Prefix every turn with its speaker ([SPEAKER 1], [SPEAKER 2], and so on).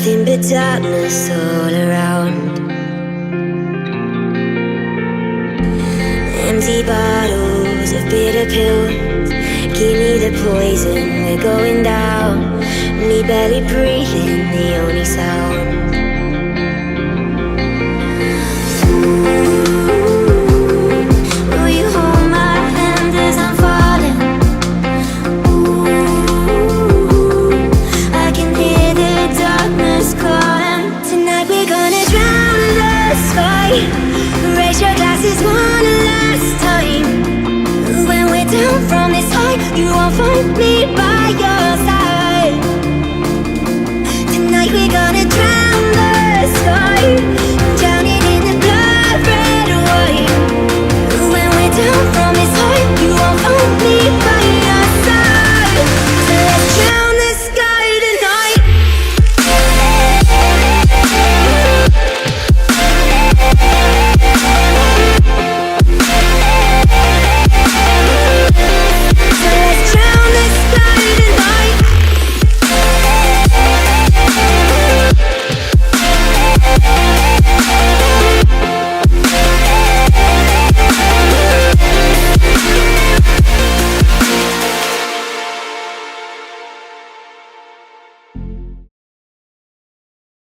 [SPEAKER 1] nothing but darkness all around. Empty bottles of bitter pills, give me the poison, we're going down. Me barely breathing, the only sound. Will you hold my hand as I'm falling? Ooh, I can hear the darkness calling. Tonight we're gonna drown this fight. Raise your glasses one last time. When we're down from this high, you won't find me by